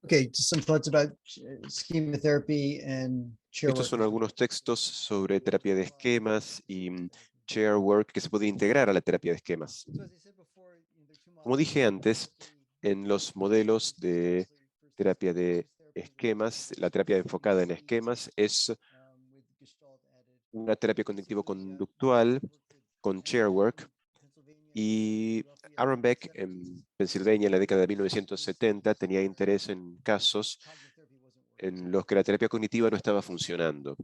Okay, just some thoughts about schema therapy and chair Estos work. son algunos textos sobre terapia de esquemas y chair work que se puede integrar a la terapia de esquemas. Como dije antes, en los modelos de terapia de esquemas, la terapia enfocada en esquemas es una terapia cognitivo-conductual con chair work. Y Aaron Beck en Pensilvania en la década de 1970 tenía interés en casos en los que la terapia cognitiva no estaba funcionando.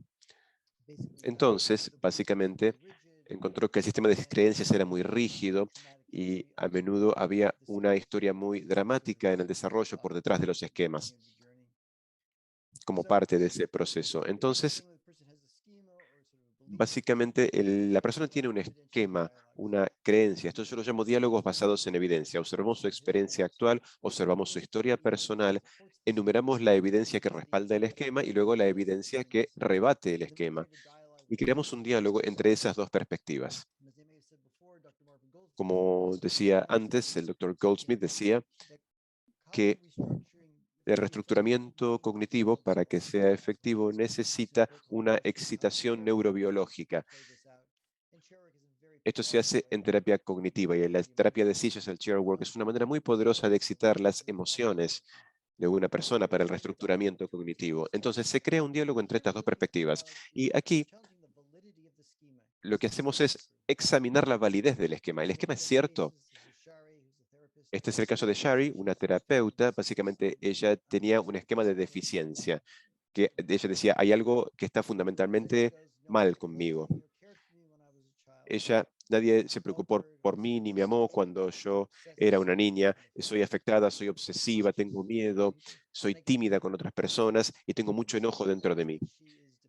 Entonces, básicamente, encontró que el sistema de creencias era muy rígido y a menudo había una historia muy dramática en el desarrollo por detrás de los esquemas, como parte de ese proceso. Entonces, básicamente, la persona tiene un esquema, una creencia. Esto yo lo llamo diálogos basados en evidencia. Observamos su experiencia actual, observamos su historia personal, enumeramos la evidencia que respalda el esquema y luego la evidencia que rebate el esquema. Y creamos un diálogo entre esas dos perspectivas. Como decía antes, el doctor Goldsmith decía que el reestructuramiento cognitivo, para que sea efectivo, necesita una excitación neurobiológica. Esto se hace en terapia cognitiva y en la terapia de sillas, el chair work, es una manera muy poderosa de excitar las emociones de una persona para el reestructuramiento cognitivo. Entonces se crea un diálogo entre estas dos perspectivas. Y aquí lo que hacemos es examinar la validez del esquema. ¿El esquema es cierto? Este es el caso de Shari, una terapeuta. Básicamente ella tenía un esquema de deficiencia, que ella decía, hay algo que está fundamentalmente mal conmigo. Nadie se preocupó por mí ni me amó cuando yo era una niña. Soy afectada, soy obsesiva, tengo miedo, soy tímida con otras personas y tengo mucho enojo dentro de mí.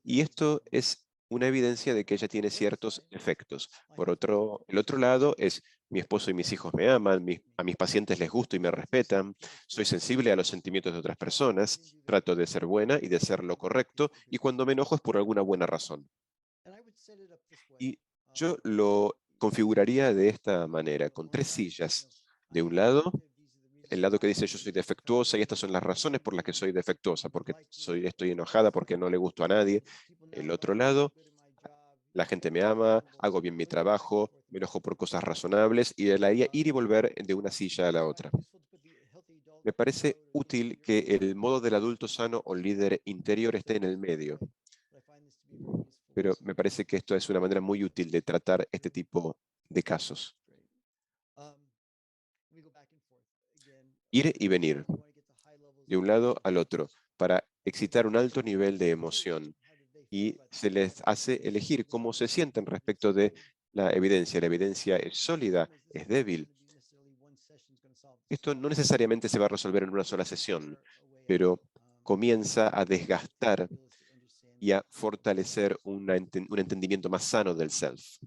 Y esto es una evidencia de que ella tiene ciertos efectos. El otro lado es, mi esposo y mis hijos me aman, a mis pacientes les gusto y me respetan, soy sensible a los sentimientos de otras personas, trato de ser buena y de ser lo correcto, y cuando me enojo es por alguna buena razón. Y yo lo configuraría de esta manera, con tres sillas. De un lado, el lado que dice yo soy defectuosa y estas son las razones por las que soy defectuosa, porque estoy enojada, porque no le gusto a nadie. El otro lado, la gente me ama, hago bien mi trabajo, me enojo por cosas razonables y de la ir y volver de una silla a la otra. Me parece útil que el modo del adulto sano o líder interior esté en el medio, pero me parece que esto es una manera muy útil de tratar este tipo de casos. Ir y venir de un lado al otro para excitar un alto nivel de emoción y se les hace elegir cómo se sienten respecto de la evidencia. La evidencia es sólida, es débil. Esto no necesariamente se va a resolver en una sola sesión, pero comienza a desgastar y a fortalecer un entendimiento más sano del self.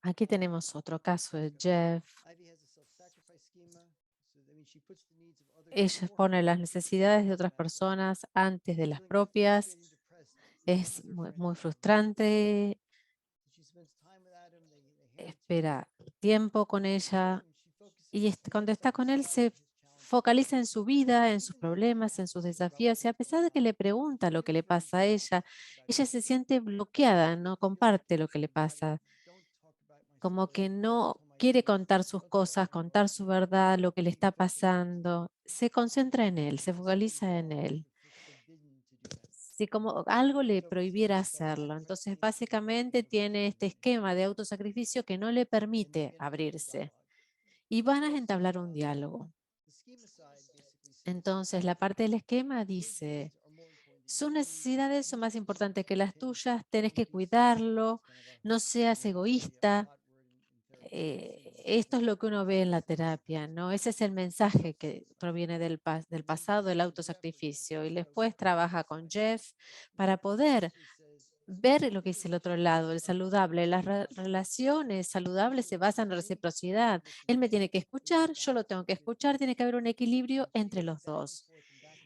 Aquí tenemos otro caso de Jeff. Ella pone las necesidades de otras personas antes de las propias. Es muy frustrante. Espera tiempo con ella y cuando está con él se focaliza en su vida, en sus problemas, en sus desafíos y a pesar de que le pregunta lo que le pasa a ella se siente bloqueada, no comparte lo que le pasa, como que no quiere contar sus cosas, contar su verdad, lo que le está pasando, se concentra en él, se focaliza en él. Si como algo le prohibiera hacerlo. Entonces, básicamente tiene este esquema de autosacrificio que no le permite abrirse. Y van a entablar un diálogo. Entonces, la parte del esquema dice, sus necesidades son más importantes que las tuyas, tenés que cuidarlo, no seas egoísta. Esto es lo que uno ve en la terapia, ¿no? Ese es el mensaje que proviene del pasado, del autosacrificio. Y después trabaja con Jeff para poder ver lo que dice el otro lado, el saludable. Las relaciones saludables se basan en reciprocidad. Él me tiene que escuchar, yo lo tengo que escuchar, tiene que haber un equilibrio entre los dos.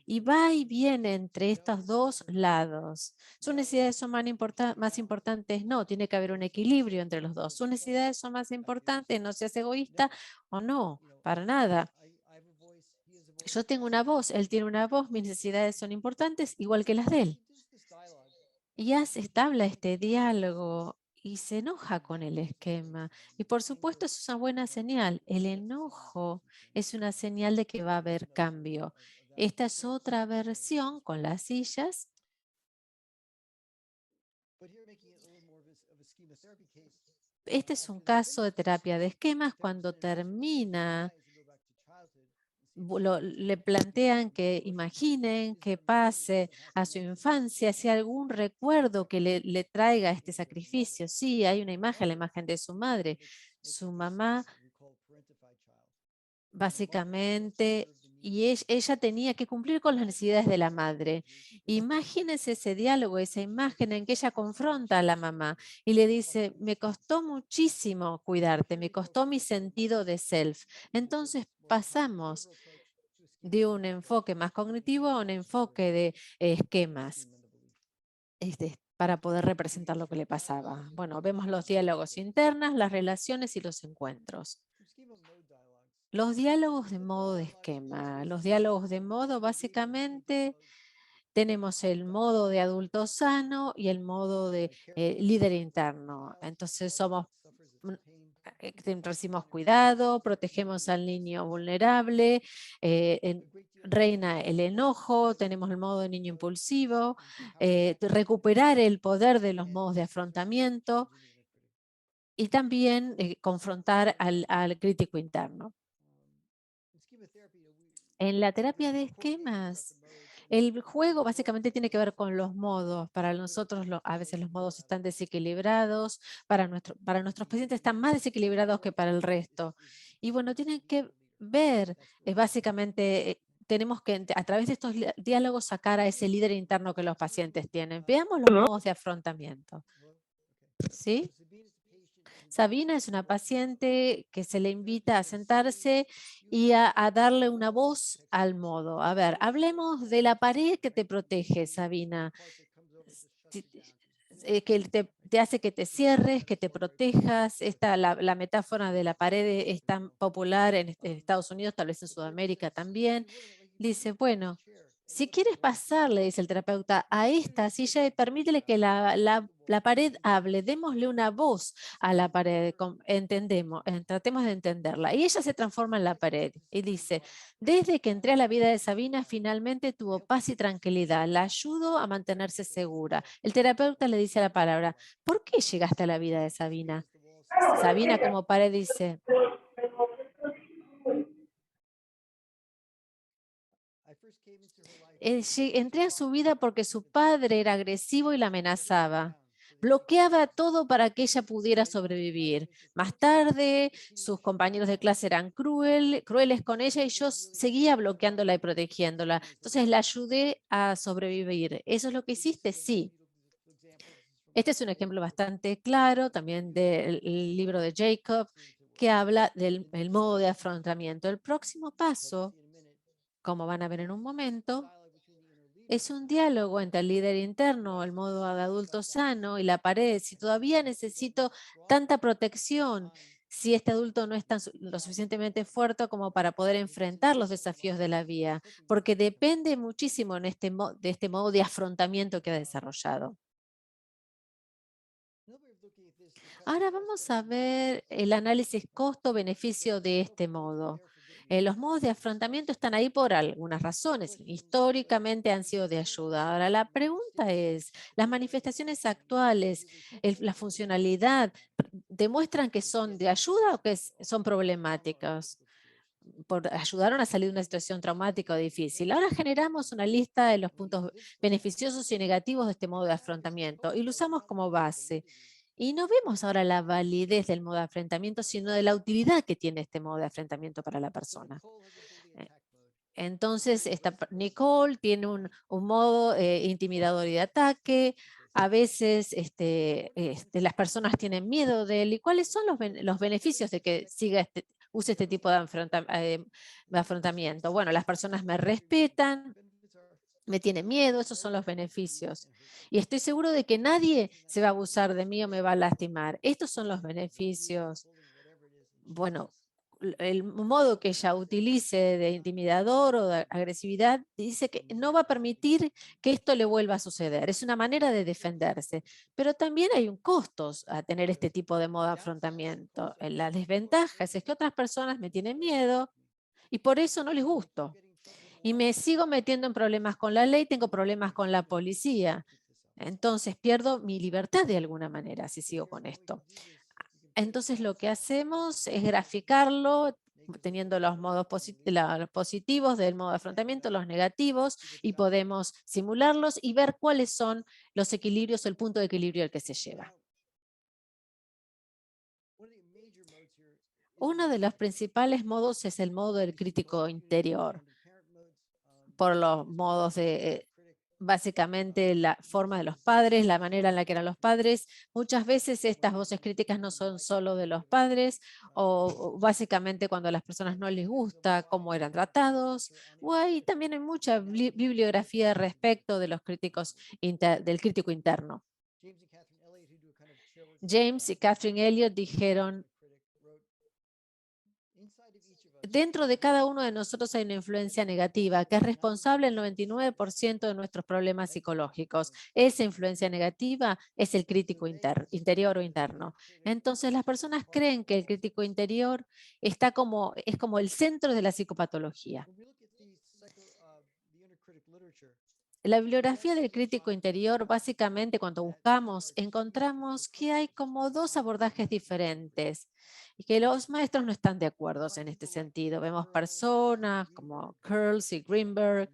y va y viene entre estos dos lados. ¿Sus necesidades son más importantes? No, tiene que haber un equilibrio entre los dos. ¿Sus necesidades son más importantes? ¿No seas egoísta o no? Para nada. Yo tengo una voz, él tiene una voz, mis necesidades son importantes, igual que las de él. Y ya se establa este diálogo y se enoja con el esquema. Y por supuesto eso es una buena señal. El enojo es una señal de que va a haber cambio. Esta es otra versión con las sillas. Este es un caso de terapia de esquemas cuando termina. Le plantean que imaginen que pase a su infancia, si hay algún recuerdo que le traiga este sacrificio. Sí, hay una imagen, la imagen de su madre. Su mamá, básicamente, y ella tenía que cumplir con las necesidades de la madre. Imagínense ese diálogo, esa imagen en que ella confronta a la mamá y le dice, me costó muchísimo cuidarte, me costó mi sentido de self. Entonces pasamos de un enfoque más cognitivo a un enfoque de esquemas para poder representar lo que le pasaba. Bueno, vemos los diálogos internos, las relaciones y los encuentros. Los diálogos de modo de esquema. Los diálogos de modo, básicamente, tenemos el modo de adulto sano y el modo de líder interno. Entonces recibimos cuidado, protegemos al niño vulnerable, reina el enojo, tenemos el modo de niño impulsivo, recuperar el poder de los modos de afrontamiento y también confrontar al crítico interno. En la terapia de esquemas, el juego básicamente tiene que ver con los modos. Para nosotros a veces los modos están desequilibrados, para nuestros pacientes están más desequilibrados que para el resto. Y bueno, tienen que ver, básicamente, tenemos que a través de estos diálogos sacar a ese líder interno que los pacientes tienen. Veamos los modos de afrontamiento. ¿Sí? Sabina es una paciente que se le invita a sentarse y a darle una voz al modo. A ver, hablemos de la pared que te protege, Sabina, que te hace que te cierres, que te protejas. La metáfora de la pared es tan popular en Estados Unidos, tal vez en Sudamérica también. Dice, bueno, si quieres pasarle, dice el terapeuta, a esta silla, permítele que la pared hable, démosle una voz a la pared, tratemos de entenderla. Y ella se transforma en la pared y dice, desde que entré a la vida de Sabina, finalmente tuvo paz y tranquilidad, la ayudo a mantenerse segura. El terapeuta le dice a la palabra, ¿por qué llegaste a la vida de Sabina? Sabina como pared dice, entré a su vida porque su padre era agresivo y la amenazaba. Bloqueaba todo para que ella pudiera sobrevivir. Más tarde, sus compañeros de clase eran crueles con ella y yo seguía bloqueándola y protegiéndola. Entonces la ayudé a sobrevivir. ¿Eso es lo que hiciste? Sí. Este es un ejemplo bastante claro también del libro de Jacob, que habla del modo de afrontamiento. El próximo paso, como van a ver en un momento, es un diálogo entre el líder interno, el modo de adulto sano y la pared. Si todavía necesito tanta protección, si este adulto no es lo suficientemente fuerte como para poder enfrentar los desafíos de la vida, porque depende muchísimo de este modo de afrontamiento que ha desarrollado. Ahora vamos a ver el análisis costo-beneficio de este modo. Los modos de afrontamiento están ahí por algunas razones. Históricamente han sido de ayuda. Ahora la pregunta es, ¿las manifestaciones actuales, la funcionalidad, demuestran que son de ayuda o que son problemáticas? Ayudaron a salir de una situación traumática o difícil. Ahora generamos una lista de los puntos beneficiosos y negativos de este modo de afrontamiento y lo usamos como base. Y no vemos ahora la validez del modo de afrontamiento, sino de la utilidad que tiene este modo de afrontamiento para la persona. Entonces, Nicole tiene un modo intimidador y de ataque. A veces las personas tienen miedo de él. ¿Y cuáles son los beneficios de que use este tipo de afrontamiento? Bueno, las personas me respetan, me tiene miedo, esos son los beneficios. Y estoy seguro de que nadie se va a abusar de mí o me va a lastimar. Estos son los beneficios. Bueno, el modo que ella utilice de intimidador o de agresividad dice que no va a permitir que esto le vuelva a suceder. Es una manera de defenderse, pero también hay un costo a tener este tipo de modo de afrontamiento. La desventaja es que otras personas me tienen miedo y por eso no les gusto. Y me sigo metiendo en problemas con la ley, tengo problemas con la policía. Entonces pierdo mi libertad de alguna manera si sigo con esto. Entonces lo que hacemos es graficarlo teniendo los modos los positivos del modo de afrontamiento, los negativos, y podemos simularlos y ver cuáles son los equilibrios, el punto de equilibrio al que se lleva. Uno de los principales modos es el modo del crítico interior, por los modos de básicamente la forma de los padres, la manera en la que eran los padres. Muchas veces estas voces críticas no son solo de los padres, o básicamente cuando a las personas no les gusta cómo eran tratados, o hay también hay mucha bibliografía respecto de los críticos del crítico interno. James y Catherine Elliot dijeron: dentro de cada uno de nosotros hay una influencia negativa que es responsable del 99% de nuestros problemas psicológicos. Esa influencia negativa es el crítico interior o interno. Entonces las personas creen que el crítico interior es como el centro de la psicopatología. La bibliografía del crítico interior, básicamente cuando buscamos, encontramos que hay como dos abordajes diferentes y que los maestros no están de acuerdo en este sentido. Vemos personas como Curls y Greenberg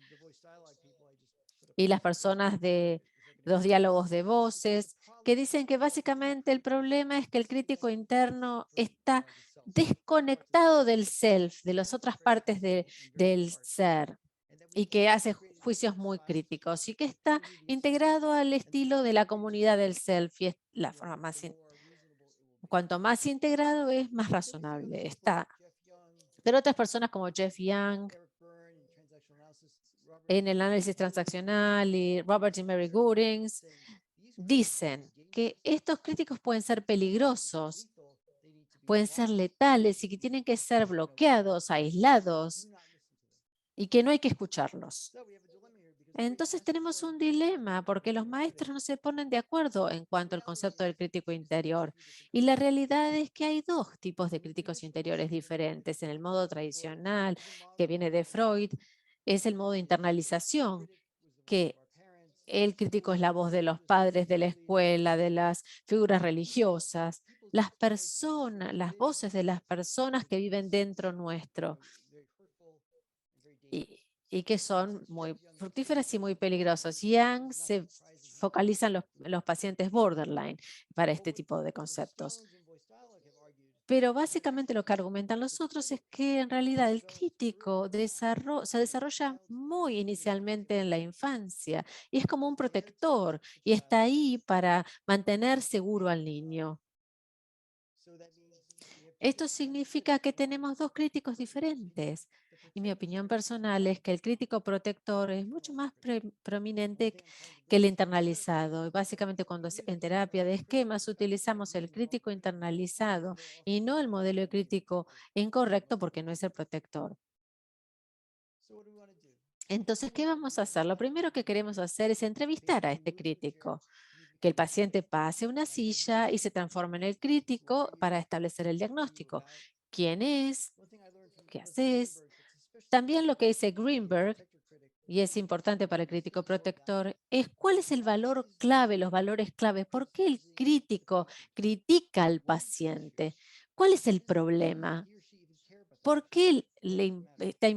y las personas de los diálogos de voces que dicen que básicamente el problema es que el crítico interno está desconectado del self, de las otras partes del ser, y que hace juicios muy críticos y que está integrado al estilo de la comunidad del self, y es la forma cuanto más integrado es, más razonable está. Pero otras personas como Jeff Young en el análisis transaccional y Robert y Mary Goodings dicen que estos críticos pueden ser peligrosos, pueden ser letales y que tienen que ser bloqueados, aislados, y que no hay que escucharlos. Entonces tenemos un dilema porque los maestros no se ponen de acuerdo en cuanto al concepto del crítico interior. Y la realidad es que hay dos tipos de críticos interiores diferentes. En el modo tradicional, que viene de Freud, es el modo de internalización, que el crítico es la voz de los padres, de la escuela, de las figuras religiosas, las personas, las voces de las personas que viven dentro nuestro y que son muy fructíferas y muy peligrosas. Young se focaliza en los pacientes borderline para este tipo de conceptos. Pero básicamente lo que argumentan los otros es que en realidad el crítico se desarrolla muy inicialmente en la infancia y es como un protector y está ahí para mantener seguro al niño. Esto significa que tenemos dos críticos diferentes. Y mi opinión personal es que el crítico protector es mucho más prominente que el internalizado. Y básicamente cuando en terapia de esquemas utilizamos el crítico internalizado y no el modelo crítico incorrecto porque no es el protector. Entonces, ¿qué vamos a hacer? Lo primero que queremos hacer es entrevistar a este crítico, que el paciente pase una silla y se transforme en el crítico para establecer el diagnóstico. ¿Quién es? ¿Qué haces? También lo que dice Greenberg, y es importante para el crítico protector, es cuál es el valor clave, los valores clave. ¿Por qué el crítico critica al paciente? ¿Cuál es el problema? ¿Por qué está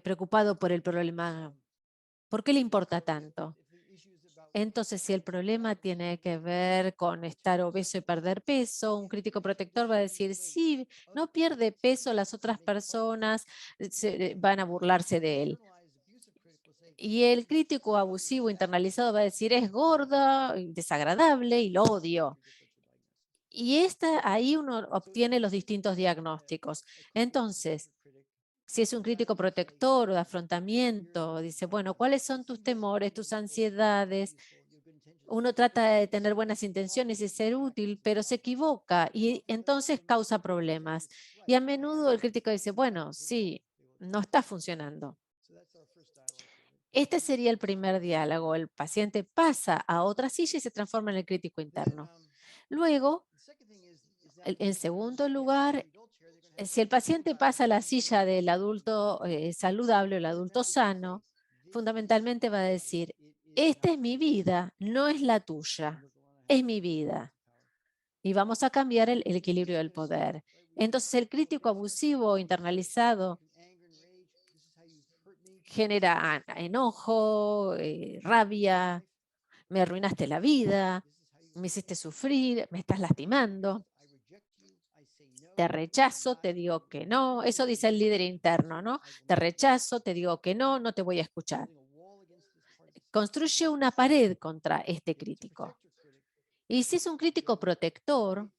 preocupado por el problema? ¿Por qué le importa tanto? Entonces, si el problema tiene que ver con estar obeso y perder peso, un crítico protector va a decir: si no pierde peso, las otras personas van a burlarse de él. Y el crítico abusivo internalizado va a decir: es gorda, desagradable y lo odio. Y ahí uno obtiene los distintos diagnósticos. Entonces, Si es un crítico protector o de afrontamiento, dice, bueno, ¿cuáles son tus temores, tus ansiedades? Uno trata de tener buenas intenciones y ser útil, pero se equivoca y entonces causa problemas. Y a menudo el crítico dice, bueno, sí, no está funcionando. Este sería el primer diálogo. El paciente pasa a otra silla y se transforma en el crítico interno. Luego, en segundo lugar, si el paciente pasa a la silla del adulto saludable o el adulto sano, fundamentalmente va a decir, esta es mi vida, no es la tuya, es mi vida. Y vamos a cambiar el equilibrio del poder. Entonces el crítico abusivo internalizado genera enojo, rabia, me arruinaste la vida, me hiciste sufrir, me estás lastimando. Te rechazo, te digo que no. Eso dice el líder interno, ¿no? Te rechazo, te digo que no, no te voy a escuchar. Construye una pared contra este crítico. Y si es un crítico protector,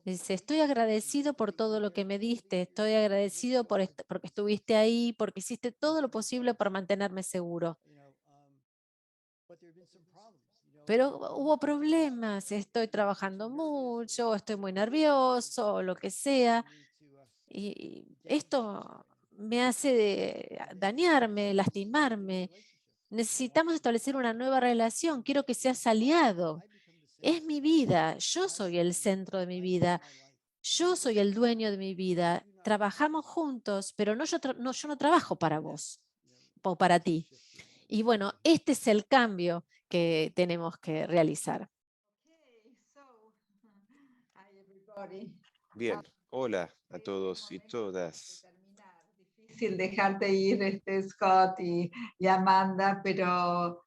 dice, estoy agradecido por todo lo que me diste, estoy agradecido porque estuviste ahí, porque hiciste todo lo posible para mantenerme seguro. Pero hubo problemas, estoy trabajando mucho, estoy muy nervioso, o lo que sea. Y esto me hace dañarme, lastimarme. Necesitamos establecer una nueva relación. Quiero que seas aliado. Es mi vida. Yo soy el centro de mi vida. Yo soy el dueño de mi vida. Trabajamos juntos, pero yo no trabajo para vos o para ti. Y bueno, este es el cambio que tenemos que realizar. Bien, hola a todos y todas. Difícil dejarte ir, Scott y Amanda, pero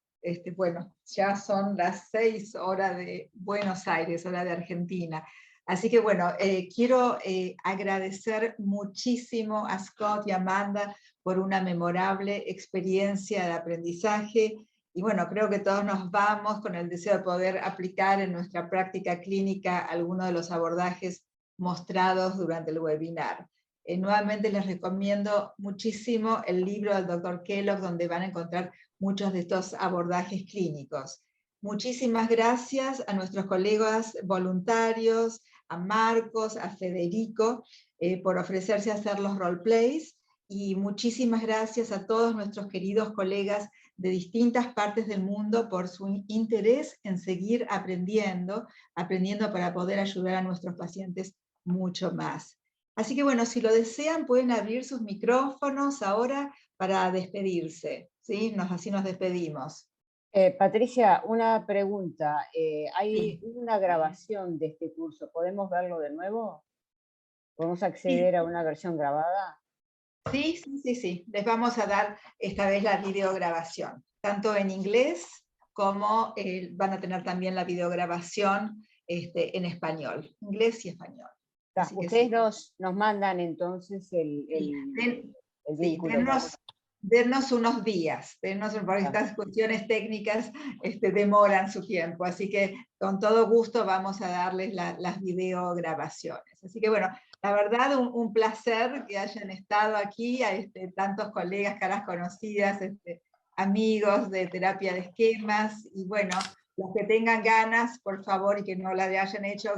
bueno, ya son las 6 horas de Buenos Aires, hora de Argentina. Así que bueno, quiero agradecer muchísimo a Scott y Amanda por una memorable experiencia de aprendizaje. Y bueno, creo que todos nos vamos con el deseo de poder aplicar en nuestra práctica clínica algunos de los abordajes mostrados durante el webinar. Nuevamente les recomiendo muchísimo el libro del Dr. Kellogg, donde van a encontrar muchos de estos abordajes clínicos. Muchísimas gracias a nuestros colegas voluntarios, a Marcos, a Federico, por ofrecerse a hacer los roleplays, y muchísimas gracias a todos nuestros queridos colegas de distintas partes del mundo por su interés en seguir aprendiendo para poder ayudar a nuestros pacientes mucho más. Así que bueno, si lo desean, pueden abrir sus micrófonos ahora para despedirse, ¿sí? Así nos despedimos. Patricia, una pregunta. ¿Hay Sí. una grabación de este curso? ¿Podemos verlo de nuevo? ¿Podemos acceder a una versión grabada? Sí. Les vamos a dar esta vez la videograbación, tanto en inglés como van a tener también la videograbación en español, inglés y español. Ustedes nos mandan entonces el vínculo. Dennos unos días, porque estas cuestiones técnicas demoran su tiempo, así que con todo gusto vamos a darles las videograbaciones. Así que bueno, la verdad un placer que hayan estado aquí, a tantos colegas, caras conocidas, amigos de terapia de esquemas, y bueno, los que tengan ganas, por favor, y que no la hayan hecho,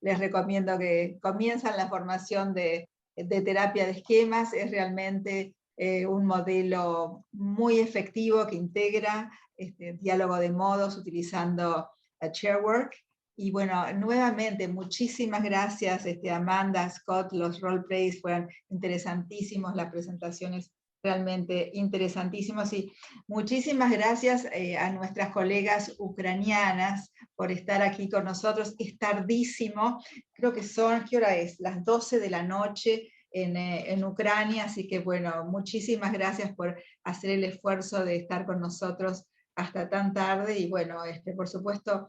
les recomiendo que comiencen la formación de terapia de esquemas. Es realmente un modelo muy efectivo que integra diálogo de modos utilizando Chairwork. Y bueno, nuevamente, muchísimas gracias Amanda, Scott, los roleplays fueron interesantísimos, las presentaciones realmente interesantísimos, y muchísimas gracias a nuestras colegas ucranianas por estar aquí con nosotros. Es tardísimo, creo que son, ¿qué hora es? Las 12 de la noche en Ucrania, así que bueno, muchísimas gracias por hacer el esfuerzo de estar con nosotros hasta tan tarde, y bueno, por supuesto,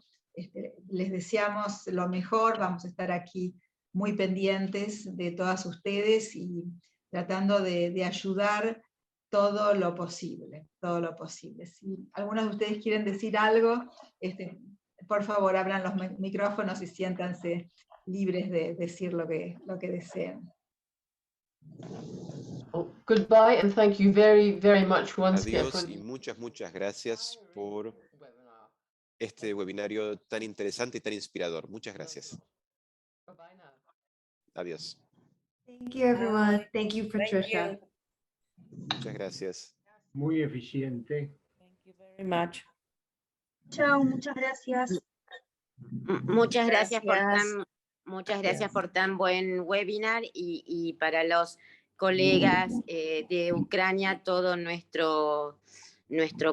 les deseamos lo mejor. Vamos a estar aquí muy pendientes de todas ustedes y tratando de ayudar todo lo posible, todo lo posible. Si algunos de ustedes quieren decir algo, por favor abran los micrófonos y siéntanse libres de decir lo que deseen. Goodbye, and thank you very, very much once again Adiós for y muchas gracias por este webinario tan interesante y tan inspirador. Muchas gracias. Adiós. Thank you, everyone. Thank you, Patricia. Muchas gracias. Muy eficiente. Thank you very much. Chao, muchas gracias. Muchas gracias Gracias. muchas gracias por tan buen webinar y para los colegas de Ucrania todo nuestro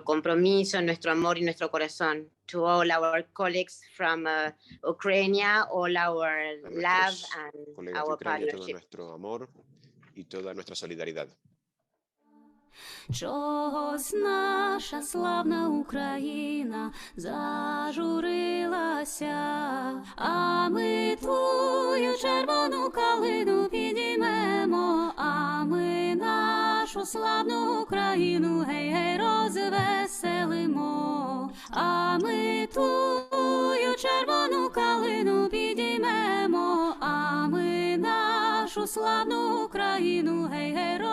compromiso, nuestro amor y nuestro corazón. To all our colleagues from Ukraine, all our A love nuestros and colegas de our Ucrania, todo partnership. nuestro amor y toda nuestra solidaridad. Чогось наша славна Україна зажурилася, а ми твою червону калину підіймемо, а ми нашу славну Україну гей-гей розвеселимо, а ми твою червону калину підіймемо, а ми нашу славну Україну гей-гей розвеселимо.